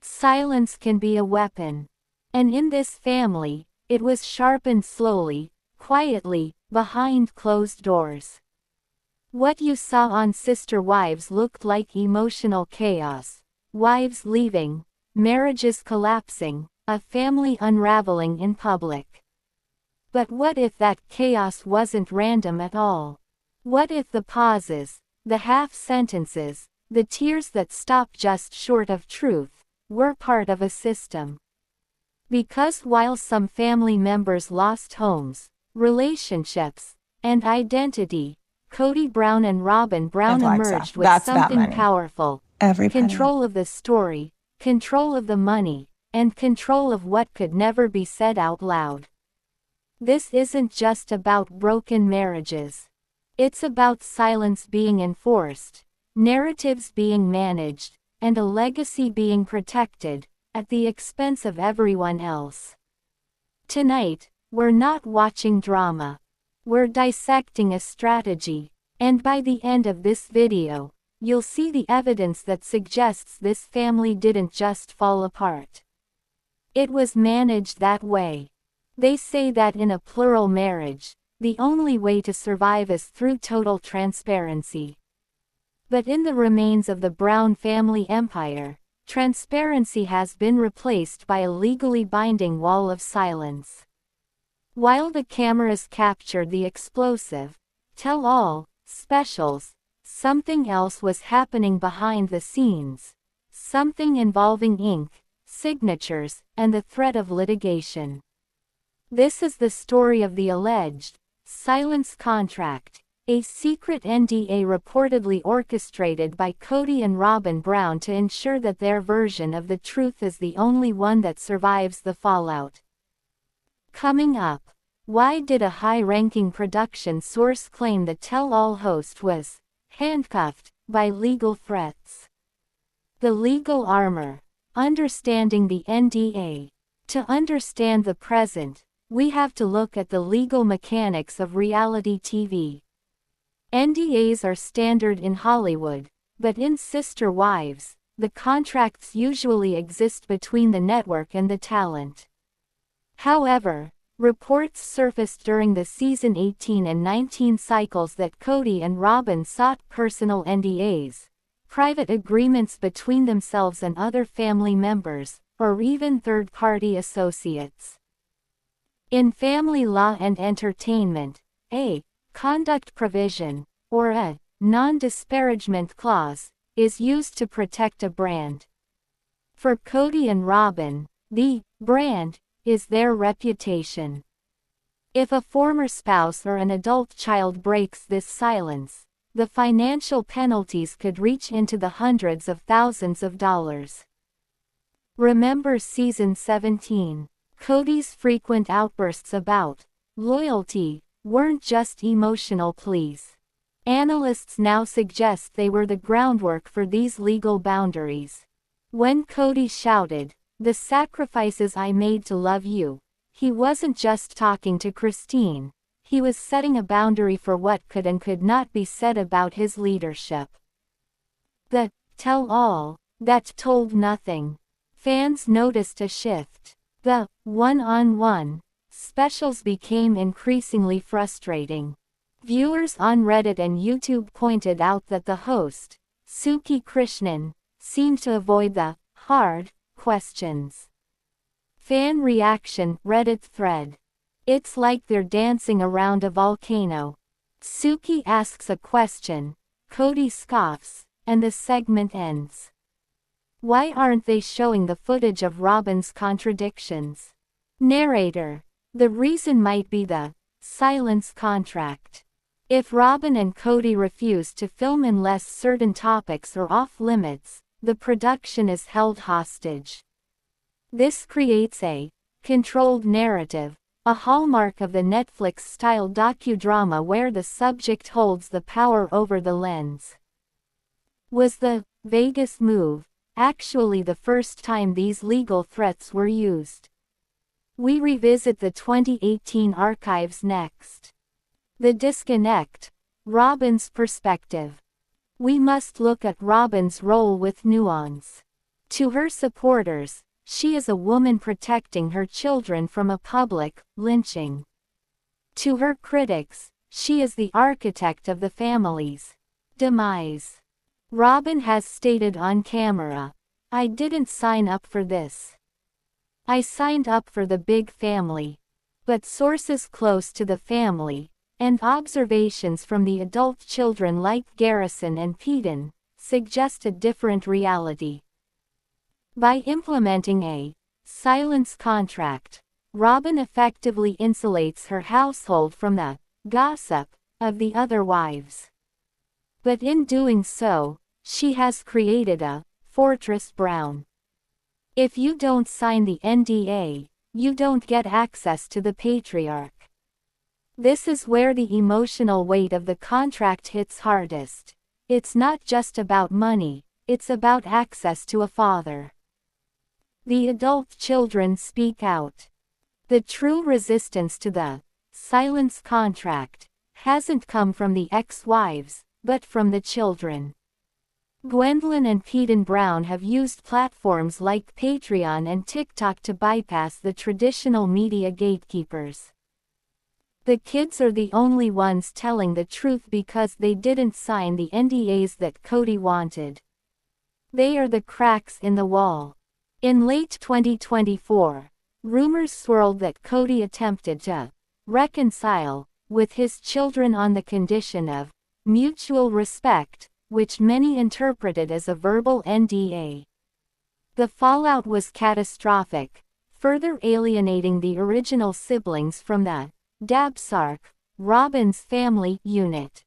Silence can be a weapon. And in this family, it was sharpened slowly, quietly, behind closed doors. What you saw on Sister Wives looked like emotional chaos, wives leaving, marriages collapsing, a family unraveling in public. But what if that chaos wasn't random at all? What if the pauses, the half-sentences, the tears that stop just short of truth, were part of a system? Because while some family members lost homes, relationships, and identity, Kody Brown and Robyn Brown emerged with something powerful. Control of the story, control of the money, and control of what could never be said out loud. This isn't just about broken marriages. It's about silence being enforced, narratives being managed, and a legacy being protected, at the expense of everyone else. Tonight, we're not watching drama. We're dissecting a strategy, and by the end of this video, you'll see the evidence that suggests this family didn't just fall apart. It was managed that way. They say that in a plural marriage, the only way to survive is through total transparency. But in the remains of the Brown family empire, transparency has been replaced by a legally binding wall of silence. While the cameras captured the explosive, tell-all, specials, something else was happening behind the scenes. Something involving ink, signatures, and the threat of litigation. This is the story of the alleged silence contract, a secret NDA reportedly orchestrated by Kody and Robyn Brown to ensure that their version of the truth is the only one that survives the fallout. Coming up, why did a high-ranking production source claim the tell-all host was handcuffed by legal threats? The legal armor. Understanding the NDA. To understand the present, we have to look at the legal mechanics of reality TV. NDAs are standard in Hollywood, but in Sister Wives, the contracts usually exist between the network and the talent. However, reports surfaced during the season 18 and 19 cycles that Kody and Robyn sought personal NDAs, private agreements between themselves and other family members, or even third-party associates. In family law and entertainment, a conduct provision, or a non-disparagement clause, is used to protect a brand. For Kody and Robyn, the brand is their reputation. If a former spouse or an adult child breaks this silence, the financial penalties could reach into the hundreds of thousands of dollars. Remember season 17. Kody's frequent outbursts about loyalty weren't just emotional pleas. Analysts now suggest they were the groundwork for these legal boundaries. When Kody shouted, "The sacrifices I made to love you," he wasn't just talking to Christine. He was setting a boundary for what could and could not be said about his leadership. The tell-all that told nothing. Fans noticed a shift. The one-on-one specials became increasingly frustrating. Viewers on Reddit and YouTube pointed out that the host, Suki Krishnan, seemed to avoid the hard questions. Fan reaction Reddit thread. "It's like they're dancing around a volcano. Suki asks a question, Kody scoffs, and the segment ends. Why aren't they showing the footage of Robyn's contradictions?" Narrator. The reason might be the silence contract. If Robyn and Kody refuse to film unless certain topics are off-limits, the production is held hostage. This creates a controlled narrative, a hallmark of the Netflix-style docudrama where the subject holds the power over the lens. Was the Vegas move actually the first time these legal threats were used? We revisit the 2018 archives next. The disconnect. Robyn's perspective. We must look at Robyn's role with nuance. To her supporters, she is a woman protecting her children from a public lynching. To her critics, she is the architect of the family's demise. Robyn has stated on camera, "I didn't sign up for this. I signed up for the big family." But sources close to the family, and observations from the adult children like Garrison and Kody, suggest a different reality. By implementing a silence contract, Robyn effectively insulates her household from the gossip of the other wives. But in doing so, she has created a fortress Brown. If you don't sign the NDA, you don't get access to the patriarch. This is where the emotional weight of the contract hits hardest. It's not just about money, it's about access to a father. The adult children speak out. The true resistance to the silence contract hasn't come from the ex-wives, but from the children. Gwendolyn and Kody Brown have used platforms like Patreon and TikTok to bypass the traditional media gatekeepers. The kids are the only ones telling the truth because they didn't sign the NDAs that Kody wanted. They are the cracks in the wall. In late 2024, rumors swirled that Kody attempted to reconcile with his children on the condition of mutual respect, which many interpreted as a verbal NDA. The fallout was catastrophic, further alienating the original siblings from the Robyn's family unit.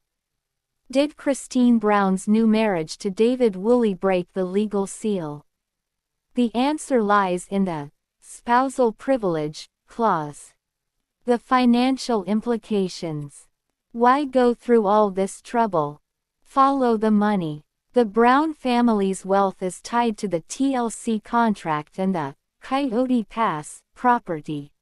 Did Christine Brown's new marriage to David Woolley break the legal seal? The answer lies in the spousal privilege clause. The financial implications. Why go through all this trouble? Follow the money. The Brown family's wealth is tied to the TLC contract and the Coyote Pass property.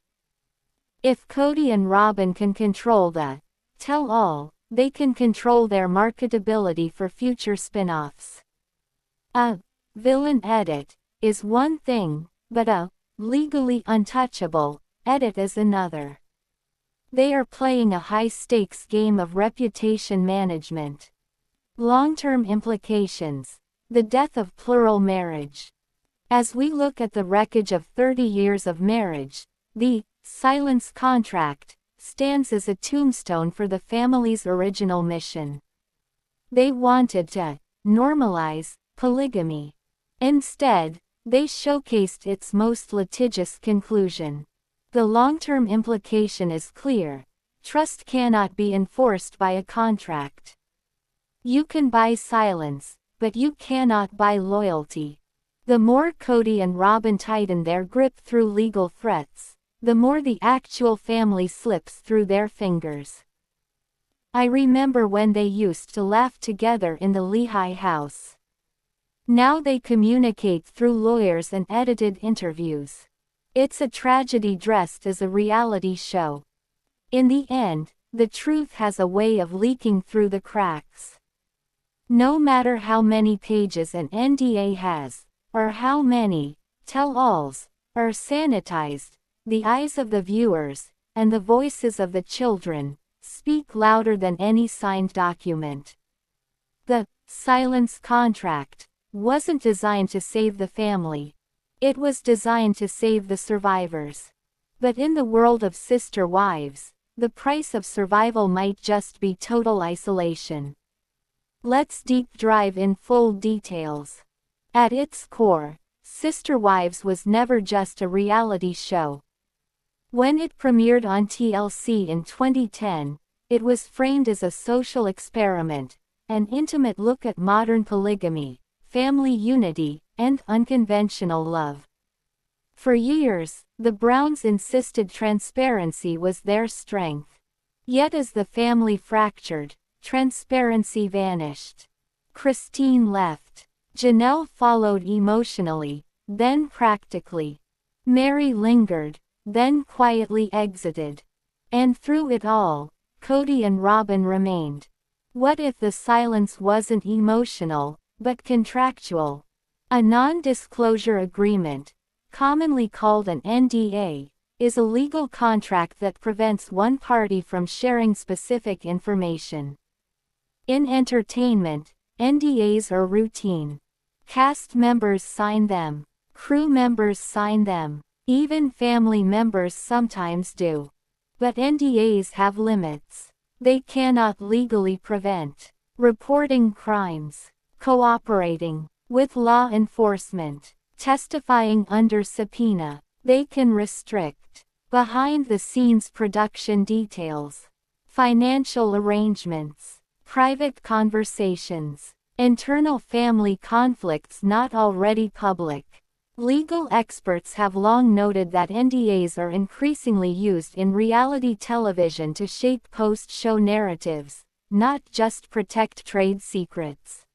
If Kody and Robyn can control the tell-all, they can control their marketability for future spin-offs. A villain edit is one thing, but a legally untouchable edit is another. They are playing a high-stakes game of reputation management. Long-term implications. The death of plural marriage. As we look at the wreckage of 30 years of marriage, the silence contract stands as a tombstone for the family's original mission. They wanted to normalize polygamy. Instead, they showcased its most litigious conclusion. The long-term implication is clear. Trust cannot be enforced by a contract. You can buy silence, but you cannot buy loyalty. The more Kody and Robyn tighten their grip through legal threats, the more the actual family slips through their fingers. I remember when they used to laugh together in the Lehigh house. Now they communicate through lawyers and edited interviews. It's a tragedy dressed as a reality show. In the end, the truth has a way of leaking through the cracks. No matter how many pages an NDA has, or how many tell-alls are sanitized, the eyes of the viewers, and the voices of the children, speak louder than any signed document. The silence contract wasn't designed to save the family. It was designed to save the survivors. But in the world of sister wives, the price of survival might just be total isolation. Let's deep dive in full details. At its core, Sister Wives was never just a reality show. When it premiered on TLC in 2010, it was framed as a social experiment, an intimate look at modern polygamy, family unity, and unconventional love. For years, the Browns insisted transparency was their strength. Yet as the family fractured, transparency vanished. Christine left. Janelle followed emotionally, then practically. Meri lingered, then quietly exited. And through it all, Kody and Robyn remained. What if the silence wasn't emotional, but contractual? A non-disclosure agreement, commonly called an NDA, is a legal contract that prevents one party from sharing specific information. In entertainment, NDAs are routine. Cast members sign them. Crew members sign them. Even family members sometimes do. But NDAs have limits. They cannot legally prevent reporting crimes, cooperating with law enforcement, testifying under subpoena. They can restrict behind-the-scenes production details, financial arrangements, private conversations, internal family conflicts not already public. Legal experts have long noted that NDAs are increasingly used in reality television to shape post-show narratives, not just protect trade secrets.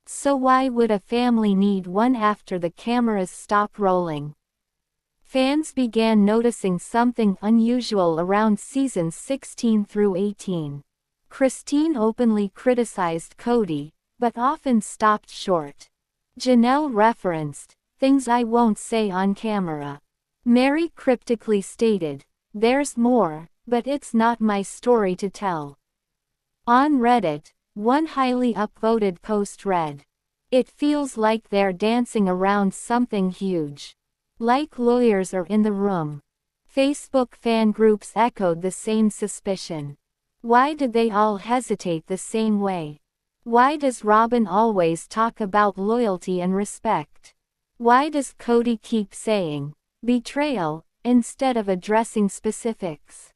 So why would a family need one after the cameras stop rolling? Fans began noticing something unusual around seasons 16 through 18. Christine openly criticized Kody, but often stopped short. Janelle referenced, "Things I won't say on camera." Meri cryptically stated, "There's more, but it's not my story to tell." On Reddit, one highly upvoted post read, "It feels like they're dancing around something huge. Like lawyers are in the room." Facebook fan groups echoed the same suspicion. Why did they all hesitate the same way? Why does Robyn always talk about loyalty and respect? Why does Kody keep saying betrayal instead of addressing specifics?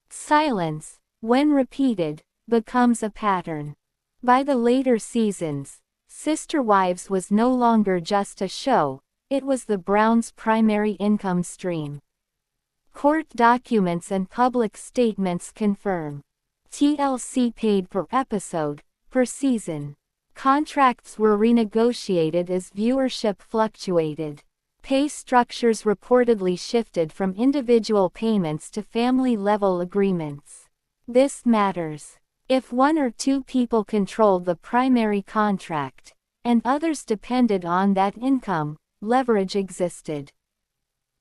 Silence, when repeated, becomes a pattern. By the later seasons, Sister Wives was no longer just a show, it was the Browns' primary income stream. Court documents and public statements confirm. TLC paid per episode, per season. Contracts were renegotiated as viewership fluctuated. Pay structures reportedly shifted from individual payments to family-level agreements. This matters. If one or two people controlled the primary contract, and others depended on that income, leverage existed.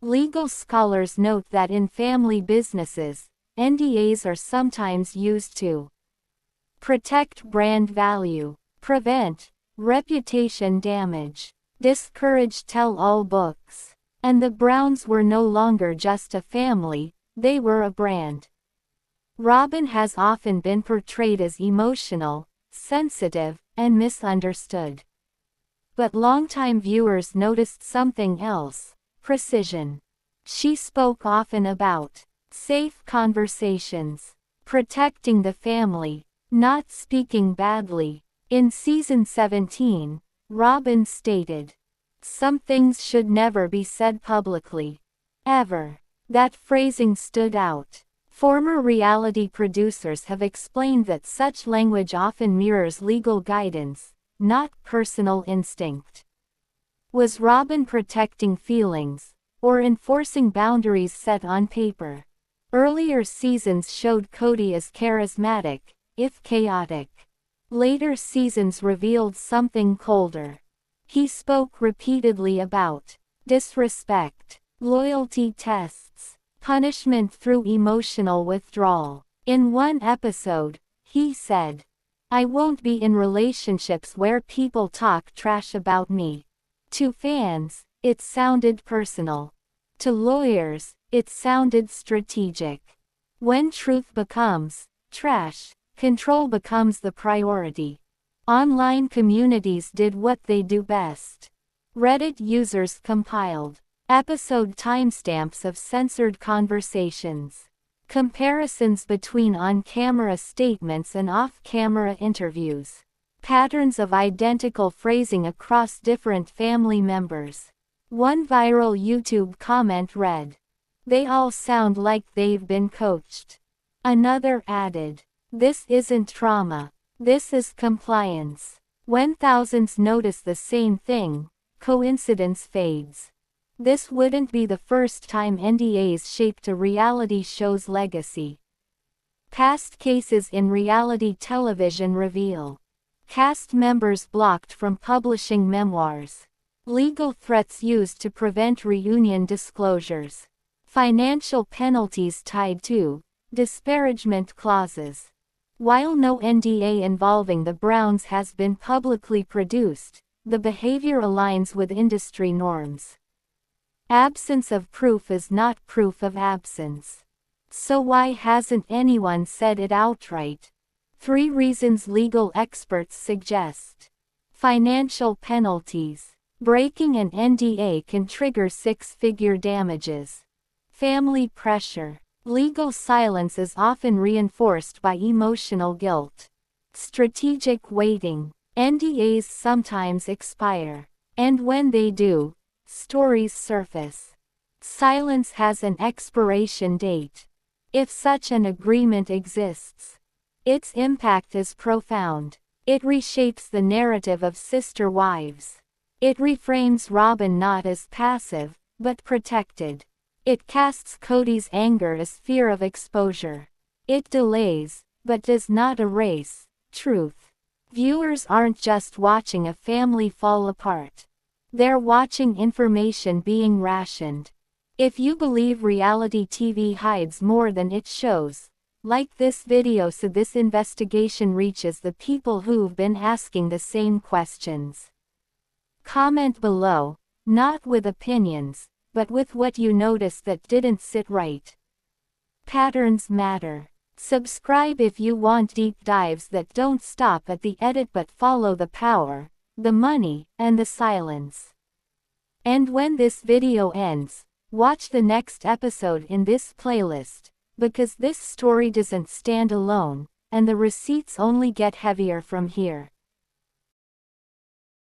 Legal scholars note that in family businesses, NDAs are sometimes used to protect brand value, prevent reputation damage, discourage tell-all books. And the Browns were no longer just a family, they were a brand. Robyn has often been portrayed as emotional, sensitive, and misunderstood. But longtime viewers noticed something else: precision. She spoke often about safe conversations, protecting the family, not speaking badly. In season 17, Robyn stated, "Some things should never be said publicly. Ever." That phrasing stood out. Former reality producers have explained that such language often mirrors legal guidance, not personal instinct. Was Robyn protecting feelings, or enforcing boundaries set on paper? Earlier seasons showed Kody as charismatic, if chaotic. Later seasons revealed something colder. He spoke repeatedly about disrespect, loyalty tests, punishment through emotional withdrawal. In one episode, he said, "I won't be in relationships where people talk trash about me." To fans, it sounded personal. To lawyers, it sounded strategic. When truth becomes trash, control becomes the priority. Online communities did what they do best. Reddit users compiled episode timestamps of censored conversations, comparisons between on-camera statements and off-camera interviews, patterns of identical phrasing across different family members. One viral YouTube comment read, "They all sound like they've been coached." Another added, "This isn't trauma, this is compliance." When thousands notice the same thing, coincidence fades. This wouldn't be the first time NDAs shaped a reality show's legacy. Past cases in reality television reveal Cast members blocked from publishing memoirs. Legal threats used to prevent reunion disclosures. Financial penalties tied to disparagement clauses. While no NDA involving the Browns has been publicly produced, the behavior aligns with industry norms. Absence of proof is not proof of absence. So why hasn't anyone said it outright? 3 reasons legal experts suggest. Financial penalties. Breaking an NDA can trigger 6-figure damages. Family pressure. Legal silence is often reinforced by emotional guilt. Strategic waiting. NDAs sometimes expire. And when they do, stories surface. Silence has an expiration date. If such an agreement exists, its impact is profound. It reshapes the narrative of sister wives. It reframes Robyn not as passive, but protected. It casts Kody's anger as fear of exposure. It delays, but does not erase, truth. Viewers aren't just watching a family fall apart. They're watching information being rationed. If you believe reality TV hides more than it shows, like this video so this investigation reaches the people who've been asking the same questions. Comment below, not with opinions, but with what you noticed that didn't sit right. Patterns matter. Subscribe if you want deep dives that don't stop at the edit but follow the power, the money, and the silence. And when this video ends, watch the next episode in this playlist, because this story doesn't stand alone, and the receipts only get heavier from here.